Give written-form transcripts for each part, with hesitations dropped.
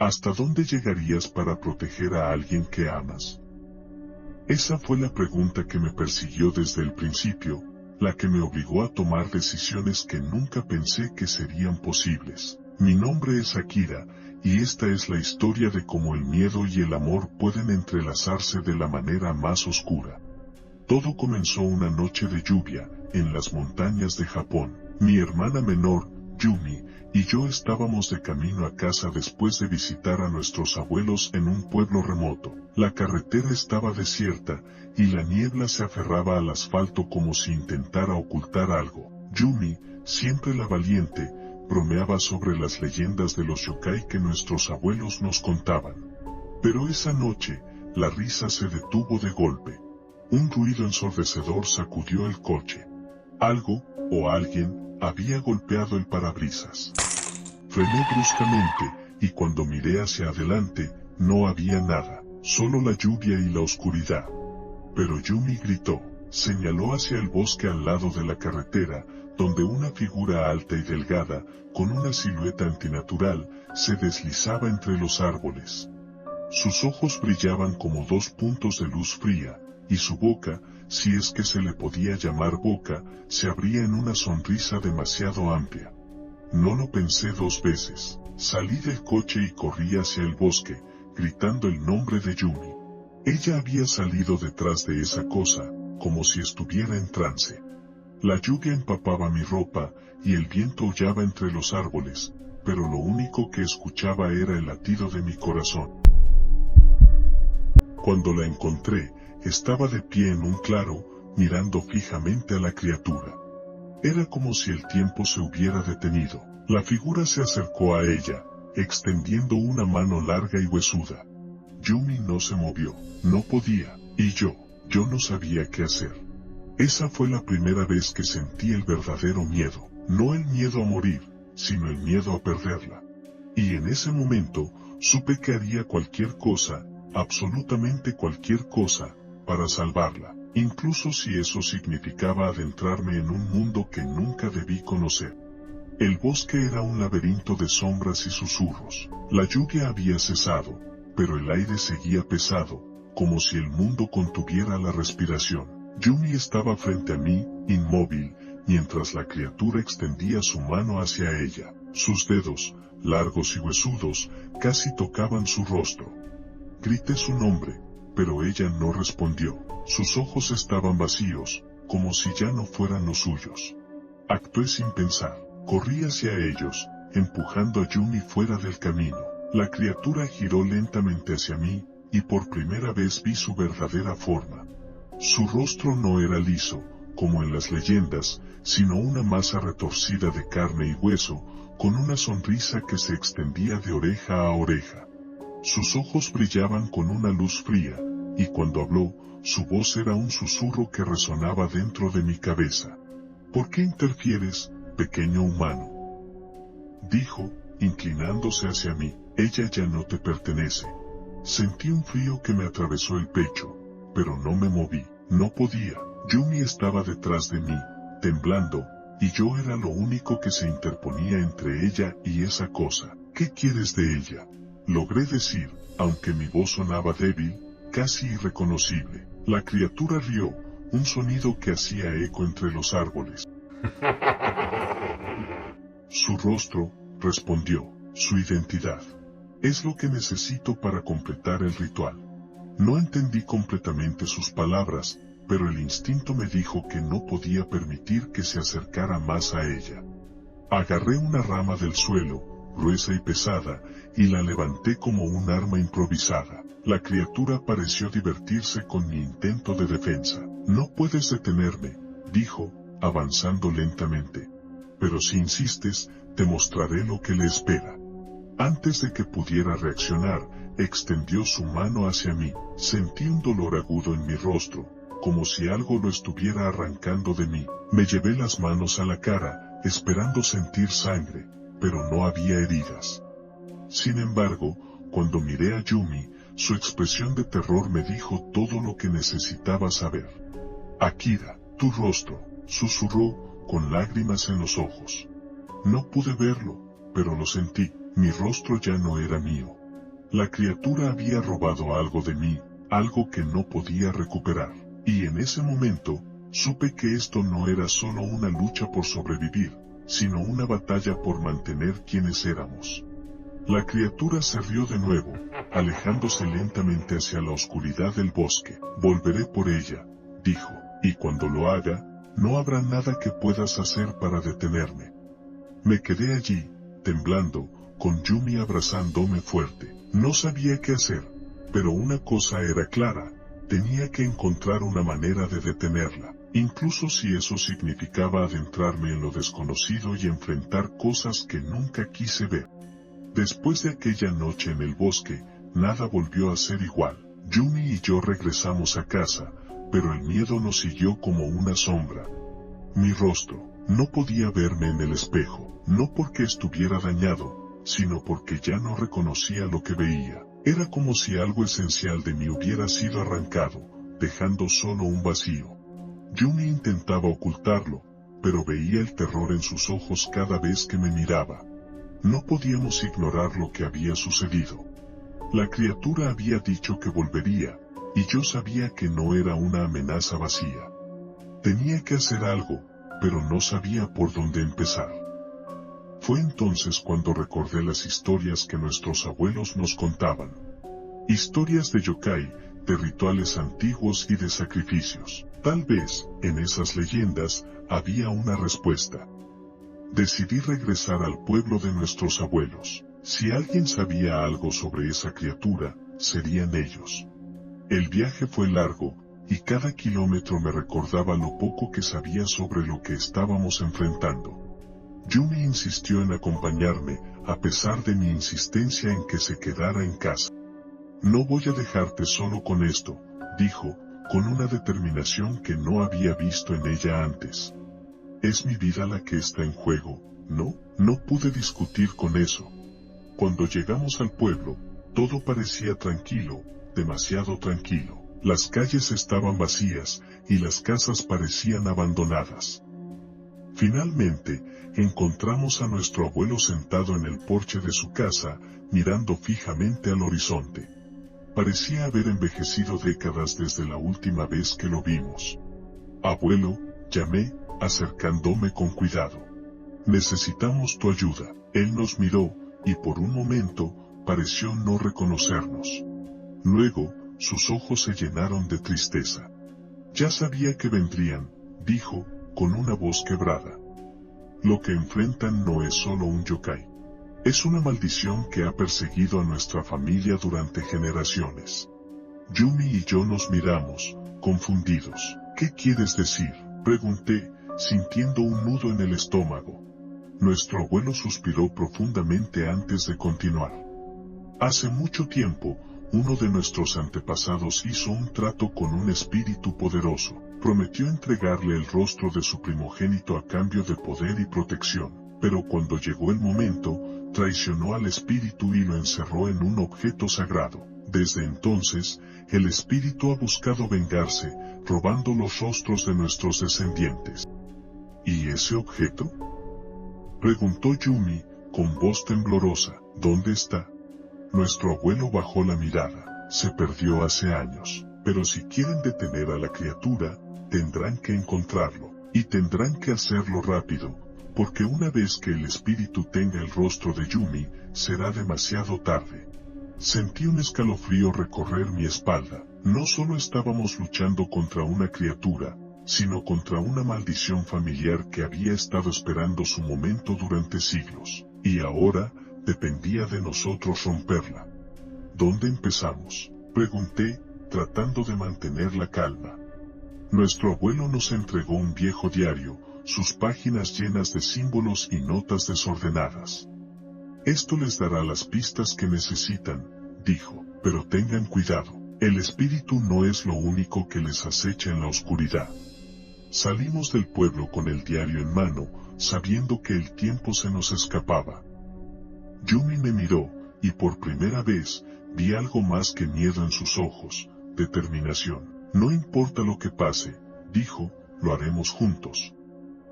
¿Hasta dónde llegarías para proteger a alguien que amas? Esa fue la pregunta que me persiguió desde el principio, la que me obligó a tomar decisiones que nunca pensé que serían posibles. Mi nombre es Akira, y esta es la historia de cómo el miedo y el amor pueden entrelazarse de la manera más oscura. Todo comenzó una noche de lluvia, en las montañas de Japón. Mi hermana menor, Yumi, y yo estábamos de camino a casa después de visitar a nuestros abuelos en un pueblo remoto. La carretera estaba desierta, y la niebla se aferraba al asfalto como si intentara ocultar algo. Yumi, siempre la valiente, bromeaba sobre las leyendas de los yokai que nuestros abuelos nos contaban. Pero esa noche, la risa se detuvo de golpe. Un ruido ensordecedor sacudió el coche. Algo, o alguien, había golpeado el parabrisas. Frené bruscamente, y cuando miré hacia adelante, no había nada, solo la lluvia y la oscuridad. Pero Yumi gritó, señaló hacia el bosque al lado de la carretera, donde una figura alta y delgada, con una silueta antinatural, se deslizaba entre los árboles. Sus ojos brillaban como dos puntos de luz fría, y su boca, si es que se le podía llamar boca, se abría en una sonrisa demasiado amplia. No lo pensé dos veces. Salí del coche y corrí hacia el bosque, gritando el nombre de Yumi. Ella había salido detrás de esa cosa, como si estuviera en trance. La lluvia empapaba mi ropa, y el viento aullaba entre los árboles, pero lo único que escuchaba era el latido de mi corazón. Cuando la encontré, estaba de pie en un claro, mirando fijamente a la criatura. Era como si el tiempo se hubiera detenido. La figura se acercó a ella, extendiendo una mano larga y huesuda. Yumi no se movió, no podía, y yo no sabía qué hacer. Esa fue la primera vez que sentí el verdadero miedo, no el miedo a morir, sino el miedo a perderla. Y en ese momento, supe que haría cualquier cosa, absolutamente cualquier cosa, para salvarla, incluso si eso significaba adentrarme en un mundo que nunca debí conocer. El bosque era un laberinto de sombras y susurros. La lluvia había cesado, pero el aire seguía pesado, como si el mundo contuviera la respiración. Yumi estaba frente a mí, inmóvil, mientras la criatura extendía su mano hacia ella. Sus dedos, largos y huesudos, casi tocaban su rostro. Grité su nombre, pero ella no respondió. Sus ojos estaban vacíos, como si ya no fueran los suyos. Actué sin pensar. Corrí hacia ellos, empujando a Yumi fuera del camino. La criatura giró lentamente hacia mí, y por primera vez vi su verdadera forma. Su rostro no era liso, como en las leyendas, sino una masa retorcida de carne y hueso, con una sonrisa que se extendía de oreja a oreja. Sus ojos brillaban con una luz fría, y cuando habló, su voz era un susurro que resonaba dentro de mi cabeza. ¿Por qué interfieres, pequeño humano? Dijo, inclinándose hacia mí. Ella ya no te pertenece. Sentí un frío que me atravesó el pecho, pero no me moví. No podía. Yumi estaba detrás de mí, temblando, y yo era lo único que se interponía entre ella y esa cosa. ¿Qué quieres de ella? Logré decir, aunque mi voz sonaba débil, casi irreconocible. La criatura rió, un sonido que hacía eco entre los árboles. Su rostro, respondió, su identidad. Es lo que necesito para completar el ritual. No entendí completamente sus palabras, pero el instinto me dijo que no podía permitir que se acercara más a ella. Agarré una rama del suelo, gruesa y pesada, y la levanté como un arma improvisada. La criatura pareció divertirse con mi intento de defensa. No puedes detenerme, dijo, avanzando lentamente. Pero si insistes, te mostraré lo que le espera. Antes de que pudiera reaccionar, extendió su mano hacia mí. Sentí un dolor agudo en mi rostro, como si algo lo estuviera arrancando de mí. Me llevé las manos a la cara, esperando sentir sangre, pero no había heridas. Sin embargo, cuando miré a Yumi, su expresión de terror me dijo todo lo que necesitaba saber. Akira, tu rostro, susurró, con lágrimas en los ojos. No pude verlo, pero lo sentí. Mi rostro ya no era mío. La criatura había robado algo de mí, algo que no podía recuperar. Y en ese momento, supe que esto no era solo una lucha por sobrevivir, sino una batalla por mantener quienes éramos. La criatura se rió de nuevo, alejándose lentamente hacia la oscuridad del bosque. Volveré por ella, dijo, y cuando lo haga, no habrá nada que puedas hacer para detenerme. Me quedé allí, temblando, con Yumi abrazándome fuerte. No sabía qué hacer, pero una cosa era clara, tenía que encontrar una manera de detenerla, incluso si eso significaba adentrarme en lo desconocido y enfrentar cosas que nunca quise ver. Después de aquella noche en el bosque, nada volvió a ser igual. Yumi y yo regresamos a casa, pero el miedo nos siguió como una sombra. Mi rostro, no podía verme en el espejo, no porque estuviera dañado, sino porque ya no reconocía lo que veía. Era como si algo esencial de mí hubiera sido arrancado, dejando solo un vacío. Yumi intentaba ocultarlo, pero veía el terror en sus ojos cada vez que me miraba. No podíamos ignorar lo que había sucedido. La criatura había dicho que volvería, y yo sabía que no era una amenaza vacía. Tenía que hacer algo, pero no sabía por dónde empezar. Fue entonces cuando recordé las historias que nuestros abuelos nos contaban. Historias de yokai, de rituales antiguos y de sacrificios. Tal vez, en esas leyendas, había una respuesta. Decidí regresar al pueblo de nuestros abuelos. Si alguien sabía algo sobre esa criatura, serían ellos. El viaje fue largo, y cada kilómetro me recordaba lo poco que sabía sobre lo que estábamos enfrentando. Yumi insistió en acompañarme, a pesar de mi insistencia en que se quedara en casa. No voy a dejarte solo con esto, dijo, con una determinación que no había visto en ella antes. Es mi vida la que está en juego, ¿no? No pude discutir con eso. Cuando llegamos al pueblo, todo parecía tranquilo, demasiado tranquilo. Las calles estaban vacías, y las casas parecían abandonadas. Finalmente, encontramos a nuestro abuelo sentado en el porche de su casa, mirando fijamente al horizonte. Parecía haber envejecido décadas desde la última vez que lo vimos. Abuelo, llamé, acercándome con cuidado. Necesitamos tu ayuda. Él nos miró, y por un momento, pareció no reconocernos. Luego, sus ojos se llenaron de tristeza. Ya sabía que vendrían, dijo, con una voz quebrada. Lo que enfrentan no es solo un yokai. Es una maldición que ha perseguido a nuestra familia durante generaciones. Yumi y yo nos miramos, confundidos. ¿Qué quieres decir?, pregunté, sintiendo un nudo en el estómago. Nuestro abuelo suspiró profundamente antes de continuar. Hace mucho tiempo, uno de nuestros antepasados hizo un trato con un espíritu poderoso. Prometió entregarle el rostro de su primogénito a cambio de poder y protección, pero cuando llegó el momento, traicionó al espíritu y lo encerró en un objeto sagrado. Desde entonces, el espíritu ha buscado vengarse, robando los rostros de nuestros descendientes. ¿Y ese objeto?, preguntó Yumi, con voz temblorosa. ¿Dónde está? Nuestro abuelo bajó la mirada. Se perdió hace años, pero si quieren detener a la criatura, tendrán que encontrarlo, y tendrán que hacerlo rápido, porque una vez que el espíritu tenga el rostro de Yumi, será demasiado tarde. Sentí un escalofrío recorrer mi espalda. No solo estábamos luchando contra una criatura, sino contra una maldición familiar que había estado esperando su momento durante siglos, y ahora, dependía de nosotros romperla. ¿Dónde empezamos?, pregunté, tratando de mantener la calma. Nuestro abuelo nos entregó un viejo diario, sus páginas llenas de símbolos y notas desordenadas. Esto les dará las pistas que necesitan, dijo, pero tengan cuidado, el espíritu no es lo único que les acecha en la oscuridad. Salimos del pueblo con el diario en mano, sabiendo que el tiempo se nos escapaba. Yumi me miró, y por primera vez, vi algo más que miedo en sus ojos, determinación. No importa lo que pase, dijo, lo haremos juntos.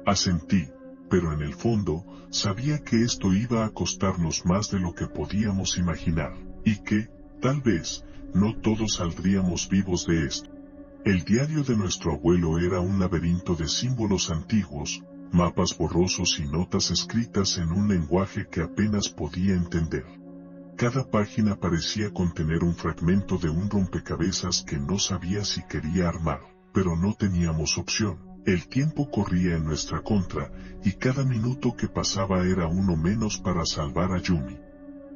Asentí, pero en el fondo, sabía que esto iba a costarnos más de lo que podíamos imaginar. Y que, tal vez, no todos saldríamos vivos de esto. El diario de nuestro abuelo era un laberinto de símbolos antiguos, mapas borrosos y notas escritas en un lenguaje que apenas podía entender. Cada página parecía contener un fragmento de un rompecabezas que no sabía si quería armar, pero no teníamos opción. El tiempo corría en nuestra contra, y cada minuto que pasaba era uno menos para salvar a Yumi.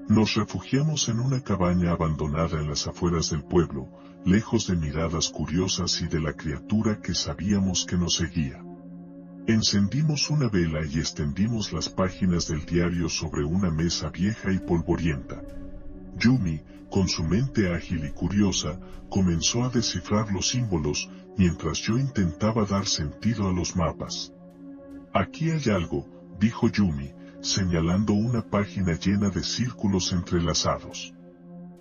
Nos refugiamos en una cabaña abandonada en las afueras del pueblo, lejos de miradas curiosas y de la criatura que sabíamos que nos seguía. Encendimos una vela y extendimos las páginas del diario sobre una mesa vieja y polvorienta. Yumi, con su mente ágil y curiosa, comenzó a descifrar los símbolos, mientras yo intentaba dar sentido a los mapas. Aquí hay algo, dijo Yumi, señalando una página llena de círculos entrelazados.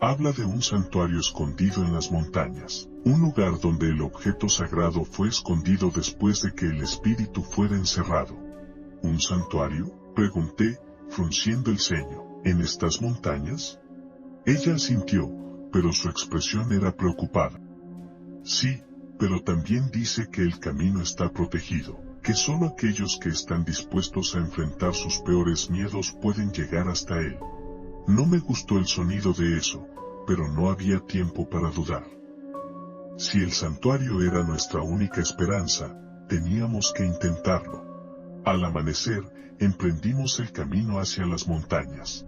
Habla de un santuario escondido en las montañas, un lugar donde el objeto sagrado fue escondido después de que el espíritu fuera encerrado. ¿Un santuario?, pregunté, frunciendo el ceño. ¿En estas montañas? Ella asintió, pero su expresión era preocupada. Sí, pero también dice que el camino está protegido, que solo aquellos que están dispuestos a enfrentar sus peores miedos pueden llegar hasta él. No me gustó el sonido de eso, pero no había tiempo para dudar. Si el santuario era nuestra única esperanza, teníamos que intentarlo. Al amanecer, emprendimos el camino hacia las montañas.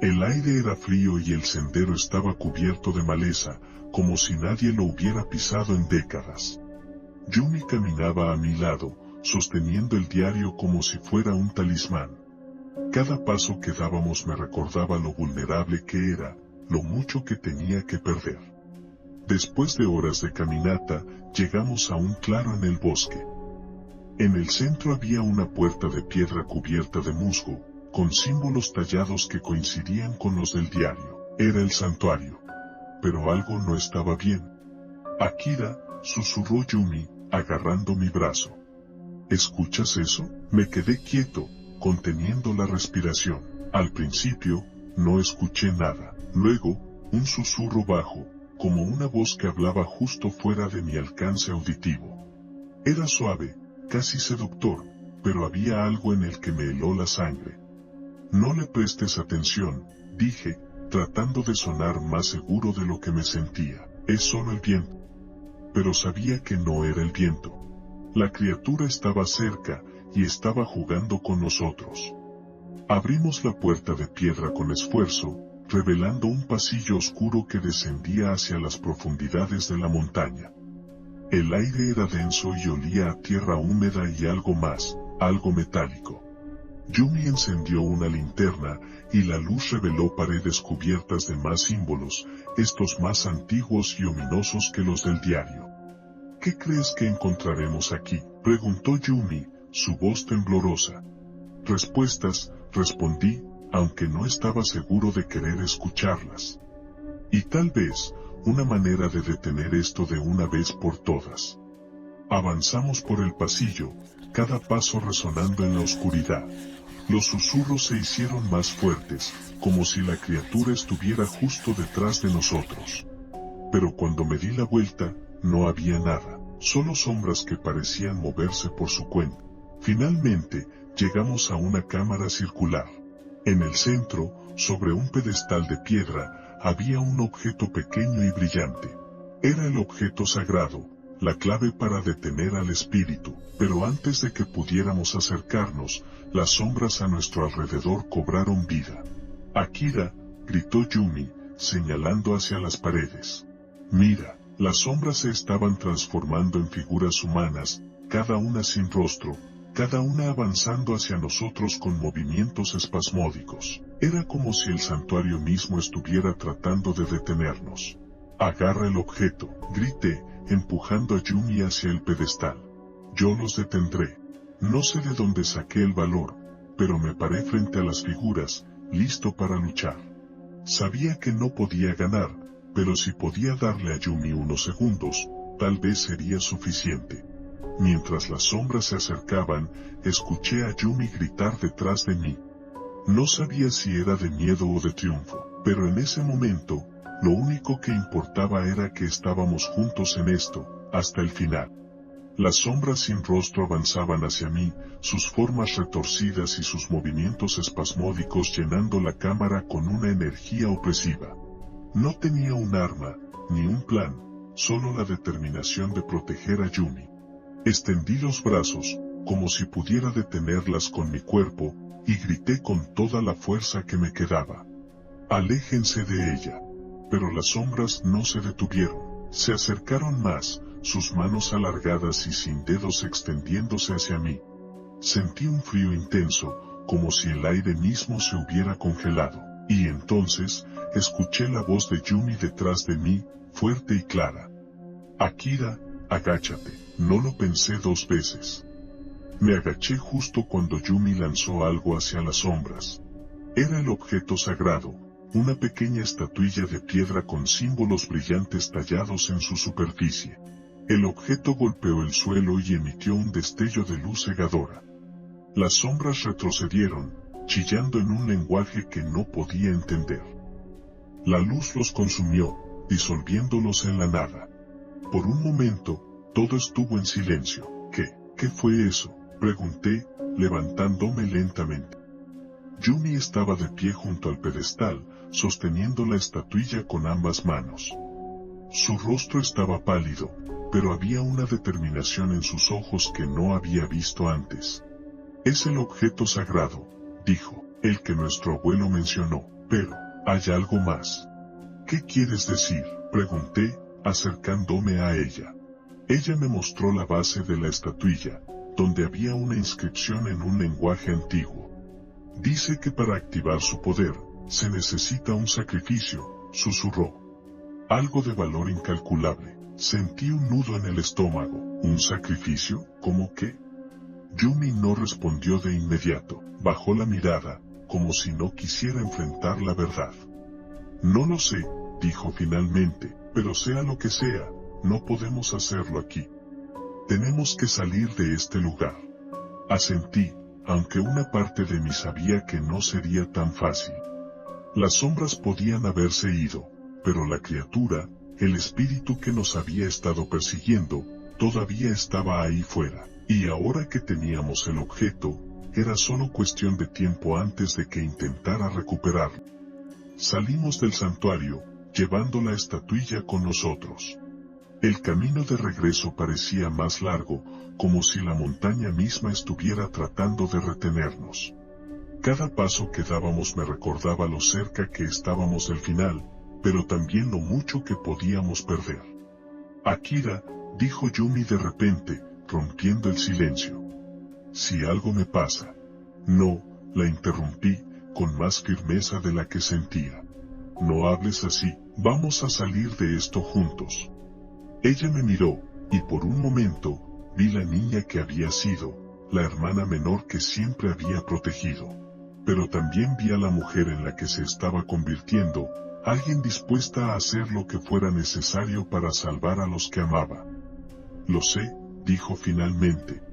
El aire era frío y el sendero estaba cubierto de maleza, como si nadie lo hubiera pisado en décadas. Yumi caminaba a mi lado, sosteniendo el diario como si fuera un talismán. Cada paso que dábamos me recordaba lo vulnerable que era, lo mucho que tenía que perder. Después de horas de caminata, llegamos a un claro en el bosque. En el centro había una puerta de piedra cubierta de musgo, con símbolos tallados que coincidían con los del diario. Era el santuario. Pero algo no estaba bien. Akira, susurró Yumi, agarrando mi brazo. ¿Escuchas eso? Me quedé quieto, conteniendo la respiración. Al principio, no escuché nada. Luego, un susurro bajo, como una voz que hablaba justo fuera de mi alcance auditivo. Era suave, casi seductor, pero había algo en el que me heló la sangre. No le prestes atención, dije, tratando de sonar más seguro de lo que me sentía. Es solo el viento. Pero sabía que no era el viento. La criatura estaba cerca, y estaba jugando con nosotros. Abrimos la puerta de piedra con esfuerzo, revelando un pasillo oscuro que descendía hacia las profundidades de la montaña. El aire era denso y olía a tierra húmeda y algo más, algo metálico. Yumi encendió una linterna, y la luz reveló paredes cubiertas de más símbolos, estos más antiguos y ominosos que los del diario. ¿Qué crees que encontraremos aquí?, preguntó Yumi, su voz temblorosa. Respuestas, respondí, aunque no estaba seguro de querer escucharlas. Y tal vez, una manera de detener esto de una vez por todas. Avanzamos por el pasillo, cada paso resonando en la oscuridad. Los susurros se hicieron más fuertes, como si la criatura estuviera justo detrás de nosotros. Pero cuando me di la vuelta, no había nada, solo sombras que parecían moverse por su cuenta. Finalmente, llegamos a una cámara circular. En el centro, sobre un pedestal de piedra, había un objeto pequeño y brillante. Era el objeto sagrado, la clave para detener al espíritu, pero antes de que pudiéramos acercarnos, las sombras a nuestro alrededor cobraron vida. Akira, gritó Yumi, señalando hacia las paredes. Mira, las sombras se estaban transformando en figuras humanas, cada una sin rostro, cada una avanzando hacia nosotros con movimientos espasmódicos. Era como si el santuario mismo estuviera tratando de detenernos. Agarra el objeto, grité, empujando a Yumi hacia el pedestal. Yo los detendré. No sé de dónde saqué el valor, pero me paré frente a las figuras, listo para luchar. Sabía que no podía ganar, pero si podía darle a Yumi unos segundos, tal vez sería suficiente. Mientras las sombras se acercaban, escuché a Yumi gritar detrás de mí. No sabía si era de miedo o de triunfo. Pero en ese momento, lo único que importaba era que estábamos juntos en esto, hasta el final. Las sombras sin rostro avanzaban hacia mí, sus formas retorcidas y sus movimientos espasmódicos llenando la cámara con una energía opresiva. No tenía un arma, ni un plan, solo la determinación de proteger a Yumi. Extendí los brazos, como si pudiera detenerlas con mi cuerpo, y grité con toda la fuerza que me quedaba. Aléjense de ella. Pero las sombras no se detuvieron, se acercaron más, sus manos alargadas y sin dedos extendiéndose hacia mí. Sentí un frío intenso, como si el aire mismo se hubiera congelado, y entonces, escuché la voz de Yumi detrás de mí, fuerte y clara. Akira, agáchate. No lo pensé 2 veces. Me agaché justo cuando Yumi lanzó algo hacia las sombras. Era el objeto sagrado, una pequeña estatuilla de piedra con símbolos brillantes tallados en su superficie. El objeto golpeó el suelo y emitió un destello de luz cegadora. Las sombras retrocedieron, chillando en un lenguaje que no podía entender. La luz los consumió, disolviéndolos en la nada. Por un momento, todo estuvo en silencio. ¿Qué fue eso?, pregunté, levantándome lentamente. Yumi estaba de pie junto al pedestal, sosteniendo la estatuilla con ambas manos. Su rostro estaba pálido, pero había una determinación en sus ojos que no había visto antes. Es el objeto sagrado, dijo, el que nuestro abuelo mencionó, pero, hay algo más. ¿Qué quieres decir?, pregunté, acercándome a ella. Ella me mostró la base de la estatuilla, donde había una inscripción en un lenguaje antiguo. Dice que para activar su poder, se necesita un sacrificio, susurró. Algo de valor incalculable. Sentí un nudo en el estómago. ¿Un sacrificio? ¿Cómo qué? Yumi no respondió de inmediato. Bajó la mirada, como si no quisiera enfrentar la verdad. No lo sé, dijo finalmente, pero sea lo que sea, no podemos hacerlo aquí. Tenemos que salir de este lugar. Asentí, aunque una parte de mí sabía que no sería tan fácil. Las sombras podían haberse ido, pero la criatura, el espíritu que nos había estado persiguiendo, todavía estaba ahí fuera, y ahora que teníamos el objeto, era solo cuestión de tiempo antes de que intentara recuperarlo. Salimos del santuario, llevando la estatuilla con nosotros. El camino de regreso parecía más largo, como si la montaña misma estuviera tratando de retenernos. Cada paso que dábamos me recordaba lo cerca que estábamos del final, pero también lo mucho que podíamos perder. Akira, dijo Yumi de repente, rompiendo el silencio. Si algo me pasa. No, la interrumpí, con más firmeza de la que sentía. No hables así, vamos a salir de esto juntos. Ella me miró, y por un momento, vi la niña que había sido, la hermana menor que siempre había protegido. Pero también vi a la mujer en la que se estaba convirtiendo, alguien dispuesta a hacer lo que fuera necesario para salvar a los que amaba. Lo sé, dijo finalmente.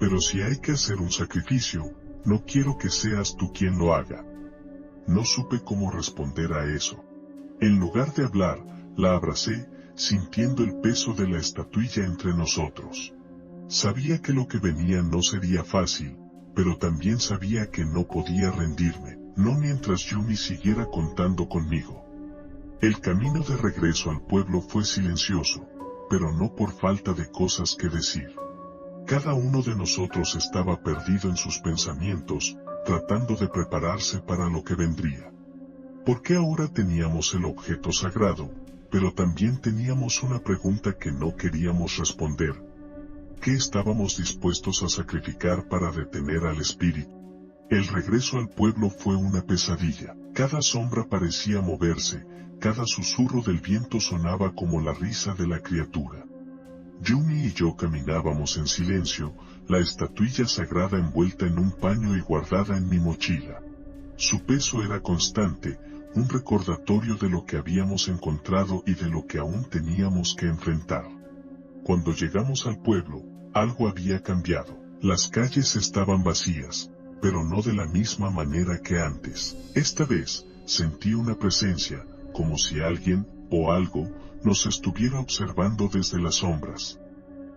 Pero si hay que hacer un sacrificio, no quiero que seas tú quien lo haga. No supe cómo responder a eso. En lugar de hablar, la abracé, sintiendo el peso de la estatuilla entre nosotros. Sabía que lo que venía no sería fácil, pero también sabía que no podía rendirme, no mientras Yumi siguiera contando conmigo. El camino de regreso al pueblo fue silencioso, pero no por falta de cosas que decir. Cada uno de nosotros estaba perdido en sus pensamientos, tratando de prepararse para lo que vendría. Porque ahora teníamos el objeto sagrado, pero también teníamos una pregunta que no queríamos responder. ¿Qué estábamos dispuestos a sacrificar para detener al espíritu? El regreso al pueblo fue una pesadilla. Cada sombra parecía moverse, cada susurro del viento sonaba como la risa de la criatura. Yumi y yo caminábamos en silencio, la estatuilla sagrada envuelta en un paño y guardada en mi mochila. Su peso era constante, un recordatorio de lo que habíamos encontrado y de lo que aún teníamos que enfrentar. Cuando llegamos al pueblo, algo había cambiado. Las calles estaban vacías, pero no de la misma manera que antes. Esta vez, sentí una presencia, como si alguien, o algo, nos estuviera observando desde las sombras.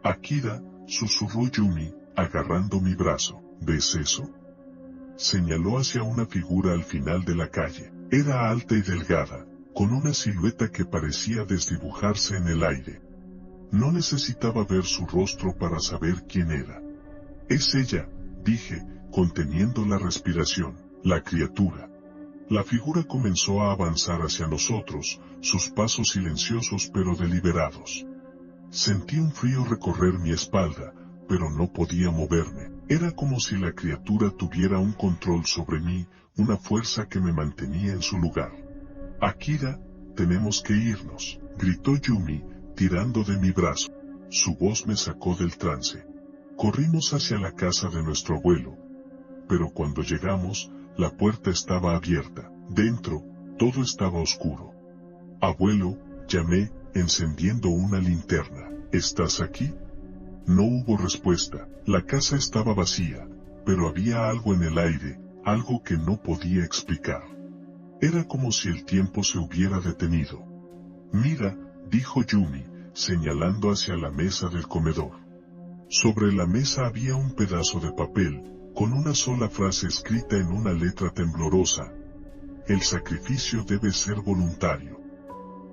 Akira, susurró Yumi, agarrando mi brazo. ¿Ves eso? Señaló hacia una figura al final de la calle. Era alta y delgada, con una silueta que parecía desdibujarse en el aire. No necesitaba ver su rostro para saber quién era. Es ella, dije, conteniendo la respiración, la criatura. La figura comenzó a avanzar hacia nosotros, sus pasos silenciosos pero deliberados. Sentí un frío recorrer mi espalda, pero no podía moverme. Era como si la criatura tuviera un control sobre mí, una fuerza que me mantenía en su lugar. Akira, tenemos que irnos, gritó Yumi, tirando de mi brazo. Su voz me sacó del trance. Corrimos hacia la casa de nuestro abuelo. Pero cuando llegamos, la puerta estaba abierta. Dentro, todo estaba oscuro. Abuelo, llamé, encendiendo una linterna. ¿Estás aquí? No hubo respuesta. La casa estaba vacía, pero había algo en el aire, algo que no podía explicar. Era como si el tiempo se hubiera detenido. Mira, dijo Yumi, señalando hacia la mesa del comedor. Sobre la mesa había un pedazo de papel, con una sola frase escrita en una letra temblorosa. El sacrificio debe ser voluntario.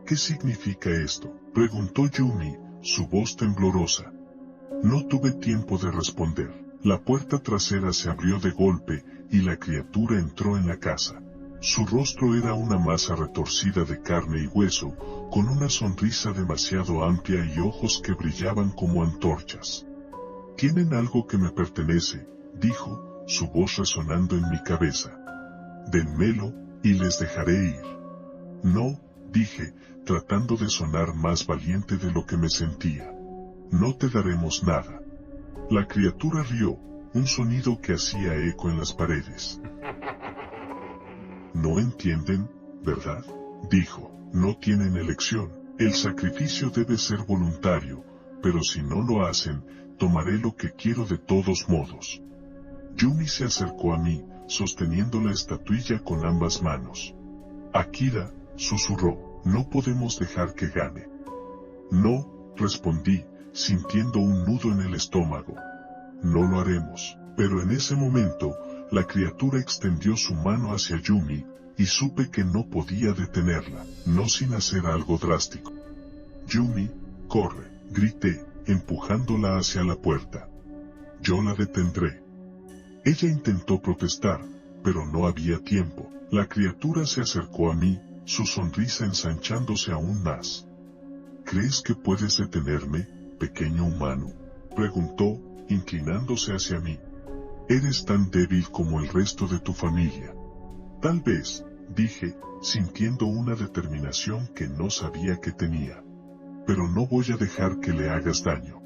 ¿Qué significa esto?, preguntó Yumi, su voz temblorosa. No tuve tiempo de responder. La puerta trasera se abrió de golpe, y la criatura entró en la casa. Su rostro era una masa retorcida de carne y hueso, con una sonrisa demasiado amplia y ojos que brillaban como antorchas. Tienen algo que me pertenece, dijo, su voz resonando en mi cabeza. Denmelo, y les dejaré ir. No, dije, tratando de sonar más valiente de lo que me sentía. No te daremos nada. La criatura rió, un sonido que hacía eco en las paredes. No entienden, ¿verdad? Dijo, no tienen elección. El sacrificio debe ser voluntario, pero si no lo hacen, tomaré lo que quiero de todos modos. Yumi se acercó a mí, sosteniendo la estatuilla con ambas manos. Akira, susurró, no podemos dejar que gane. No, respondí, sintiendo un nudo en el estómago. No lo haremos. Pero en ese momento, la criatura extendió su mano hacia Yumi, y supe que no podía detenerla, no sin hacer algo drástico. Yumi, corre, grité, empujándola hacia la puerta. Yo la detendré. Ella intentó protestar, pero no había tiempo. La criatura se acercó a mí, su sonrisa ensanchándose aún más. ¿Crees que puedes detenerme, pequeño humano?, preguntó, inclinándose hacia mí. Eres tan débil como el resto de tu familia. Tal vez, dije, sintiendo una determinación que no sabía que tenía. Pero no voy a dejar que le hagas daño.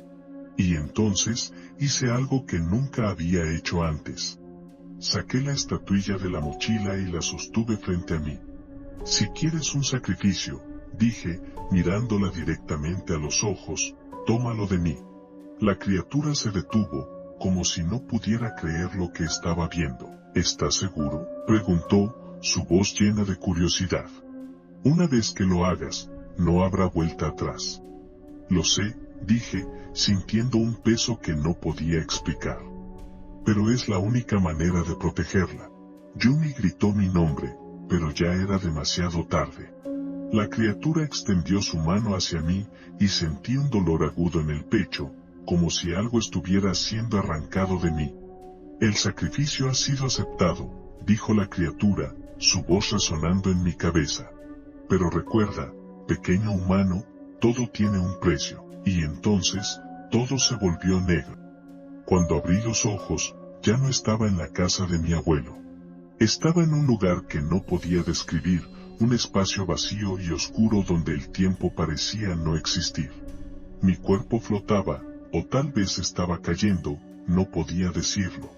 Y entonces, hice algo que nunca había hecho antes. Saqué la estatuilla de la mochila y la sostuve frente a mí. Si quieres un sacrificio, dije, mirándola directamente a los ojos, tómalo de mí. La criatura se detuvo, como si no pudiera creer lo que estaba viendo. ¿Estás seguro?, preguntó, su voz llena de curiosidad. Una vez que lo hagas, no habrá vuelta atrás. Lo sé, dije, sintiendo un peso que no podía explicar. Pero es la única manera de protegerla. Yumi gritó mi nombre, pero ya era demasiado tarde. La criatura extendió su mano hacia mí, y sentí un dolor agudo en el pecho, como si algo estuviera siendo arrancado de mí. El sacrificio ha sido aceptado, dijo la criatura, su voz resonando en mi cabeza. Pero recuerda, pequeño humano, todo tiene un precio. Y entonces, todo se volvió negro. Cuando abrí los ojos, ya no estaba en la casa de mi abuelo. Estaba en un lugar que no podía describir, un espacio vacío y oscuro donde el tiempo parecía no existir. Mi cuerpo flotaba, o tal vez estaba cayendo, no podía decirlo.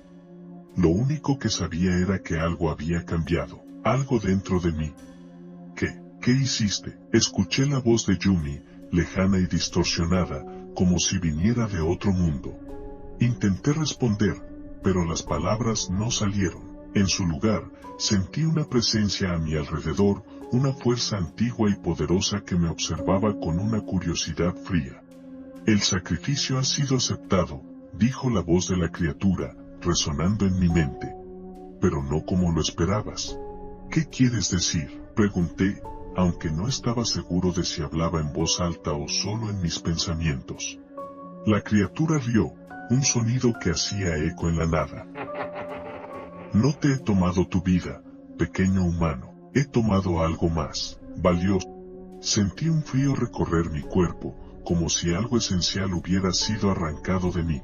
Lo único que sabía era que algo había cambiado, algo dentro de mí. ¿Qué hiciste?, escuché la voz de Yumi, lejana y distorsionada, como si viniera de otro mundo. Intenté responder, pero las palabras no salieron. En su lugar, sentí una presencia a mi alrededor, una fuerza antigua y poderosa que me observaba con una curiosidad fría. El sacrificio ha sido aceptado, dijo la voz de la criatura, resonando en mi mente. Pero no como lo esperabas. ¿Qué quieres decir?, pregunté, aunque no estaba seguro de si hablaba en voz alta o solo en mis pensamientos. La criatura rió, un sonido que hacía eco en la nada. No te he tomado tu vida, pequeño humano, he tomado algo más valioso. Sentí un frío recorrer mi cuerpo, como si algo esencial hubiera sido arrancado de mí.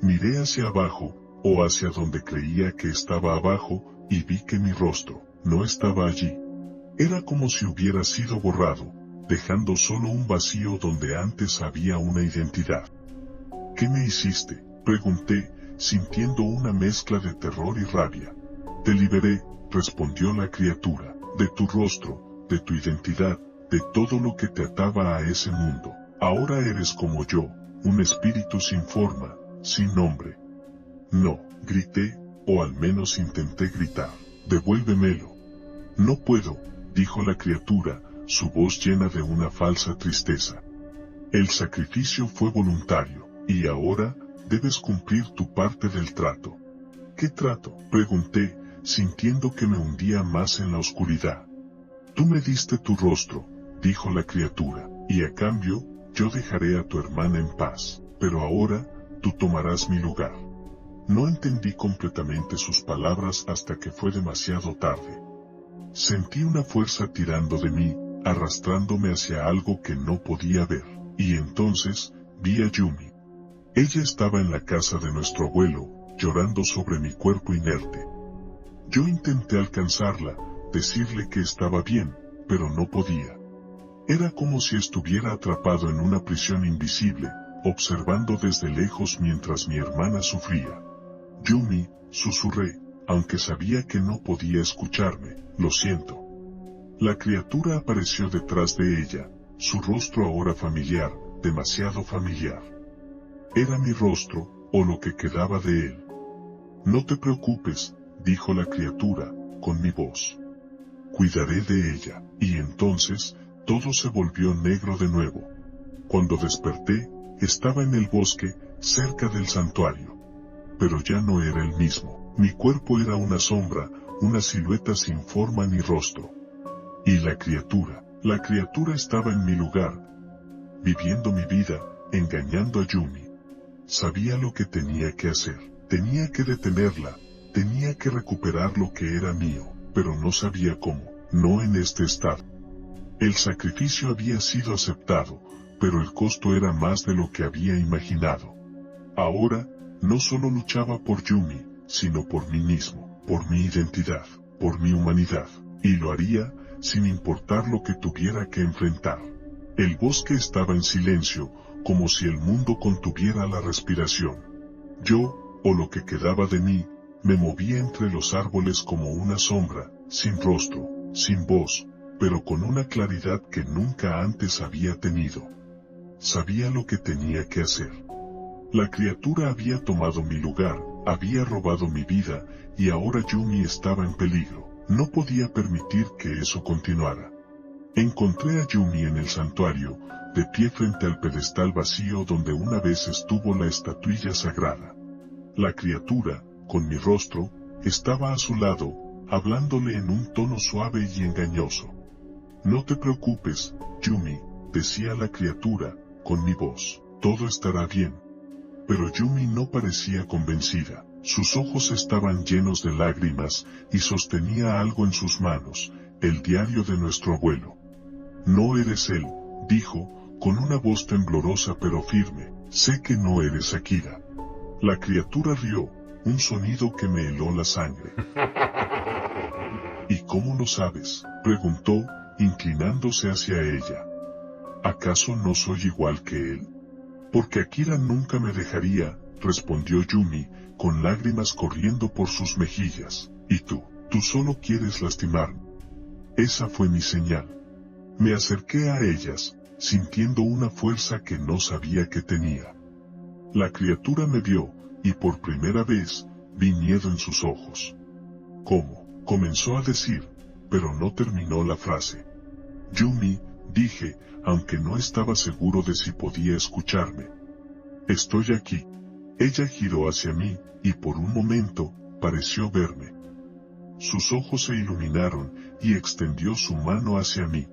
Miré hacia abajo, o hacia donde creía que estaba abajo, y vi que mi rostro no estaba allí. Era como si hubiera sido borrado, dejando solo un vacío donde antes había una identidad. ¿Qué me hiciste?, pregunté, sintiendo una mezcla de terror y rabia. Te liberé, respondió la criatura, de tu rostro, de tu identidad, de todo lo que te ataba a ese mundo. Ahora eres como yo, un espíritu sin forma, sin nombre. No, grité, o al menos intenté gritar. Devuélvemelo. No puedo, dijo la criatura, su voz llena de una falsa tristeza. El sacrificio fue voluntario, y ahora, debes cumplir tu parte del trato. ¿Qué trato?, pregunté, sintiendo que me hundía más en la oscuridad. Tú me diste tu rostro, dijo la criatura, y a cambio, yo dejaré a tu hermana en paz, pero ahora, tú tomarás mi lugar. No entendí completamente sus palabras hasta que fue demasiado tarde. Sentí una fuerza tirando de mí, arrastrándome hacia algo que no podía ver, y entonces, vi a Yumi. Ella estaba en la casa de nuestro abuelo, llorando sobre mi cuerpo inerte. Yo intenté alcanzarla, decirle que estaba bien, pero no podía. Era como si estuviera atrapado en una prisión invisible, observando desde lejos mientras mi hermana sufría. Yumi, susurré, aunque sabía que no podía escucharme, lo siento. La criatura apareció detrás de ella, su rostro ahora familiar, demasiado familiar. Era mi rostro, o lo que quedaba de él. No te preocupes, dijo la criatura, con mi voz. Cuidaré de ella, y entonces, todo se volvió negro de nuevo. Cuando desperté, estaba en el bosque, cerca del santuario. Pero ya no era el mismo. Mi cuerpo era una sombra, una silueta sin forma ni rostro. Y la criatura estaba en mi lugar, viviendo mi vida, engañando a Yumi. Sabía lo que tenía que hacer. Tenía que detenerla, tenía que recuperar lo que era mío, pero no sabía cómo, no en este estado. El sacrificio había sido aceptado, pero el costo era más de lo que había imaginado. Ahora, no solo luchaba por Yumi, sino por mí mismo, por mi identidad, por mi humanidad, y lo haría, sin importar lo que tuviera que enfrentar. El bosque estaba en silencio, como si el mundo contuviera la respiración. Yo, o lo que quedaba de mí, me movía entre los árboles como una sombra, sin rostro, sin voz, pero con una claridad que nunca antes había tenido. Sabía lo que tenía que hacer. La criatura había tomado mi lugar, había robado mi vida, y ahora Yumi estaba en peligro. No podía permitir que eso continuara. Encontré a Yumi en el santuario, de pie frente al pedestal vacío donde una vez estuvo la estatuilla sagrada. La criatura, con mi rostro, estaba a su lado, hablándole en un tono suave y engañoso. No te preocupes, Yumi, decía la criatura, con mi voz, todo estará bien. Pero Yumi no parecía convencida, sus ojos estaban llenos de lágrimas, y sostenía algo en sus manos, el diario de nuestro abuelo. No eres él, dijo, con una voz temblorosa pero firme, sé que no eres Akira. La criatura rió, un sonido que me heló la sangre. ¿Y cómo lo sabes?, preguntó, inclinándose hacia ella. ¿Acaso no soy igual que él? Porque Akira nunca me dejaría, respondió Yumi, con lágrimas corriendo por sus mejillas. Y tú solo quieres lastimarme. Esa fue mi señal. Me acerqué a ellas, sintiendo una fuerza que no sabía que tenía. La criatura me vio, y por primera vez, vi miedo en sus ojos. cómo, comenzó a decir, pero no terminó la frase. Yumi, dije, aunque no estaba seguro de si podía escucharme. Estoy aquí. Ella giró hacia mí, y por un momento, pareció verme. Sus ojos se iluminaron, y extendió su mano hacia mí.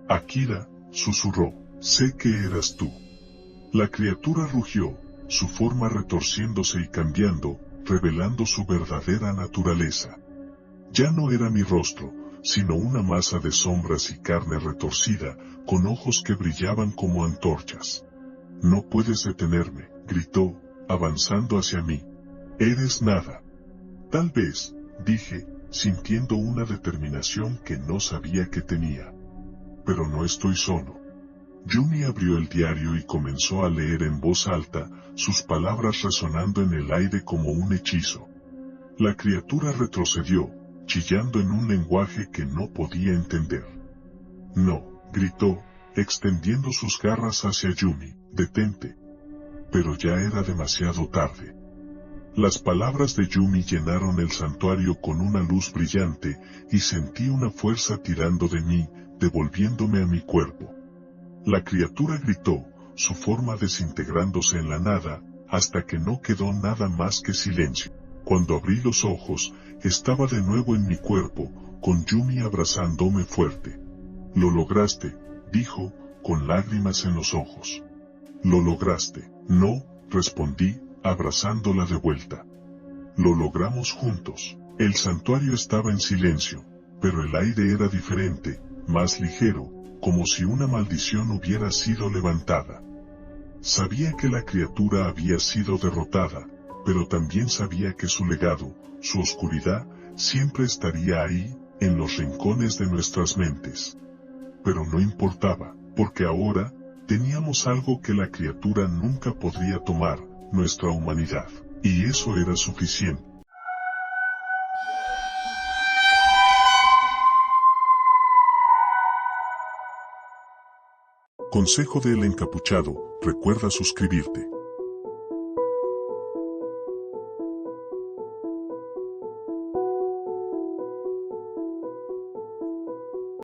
Akira, susurró, sé que eras tú. La criatura rugió, su forma retorciéndose y cambiando, revelando su verdadera naturaleza. Ya no era mi rostro, sino una masa de sombras y carne retorcida, con ojos que brillaban como antorchas. No puedes detenerme, gritó, avanzando hacia mí. Eres nada. Tal vez, dije, sintiendo una determinación que no sabía que tenía. Pero no estoy solo. Yumi abrió el diario y comenzó a leer en voz alta, sus palabras resonando en el aire como un hechizo. La criatura retrocedió, chillando en un lenguaje que no podía entender. No, gritó, extendiendo sus garras hacia Yumi, detente. Pero ya era demasiado tarde. Las palabras de Yumi llenaron el santuario con una luz brillante, y sentí una fuerza tirando de mí, devolviéndome a mi cuerpo. La criatura gritó, su forma desintegrándose en la nada, hasta que no quedó nada más que silencio. Cuando abrí los ojos, estaba de nuevo en mi cuerpo, con Yumi abrazándome fuerte. Lo lograste, dijo, con lágrimas en los ojos. Lo lograste. No, respondí, abrazándola de vuelta. Lo logramos juntos. El santuario estaba en silencio, pero el aire era diferente, más ligero, como si una maldición hubiera sido levantada. Sabía que la criatura había sido derrotada, pero también sabía que su legado, su oscuridad, siempre estaría ahí, en los rincones de nuestras mentes. Pero no importaba, porque ahora, teníamos algo que la criatura nunca podría tomar, nuestra humanidad. Y eso era suficiente. Consejo del encapuchado, recuerda suscribirte.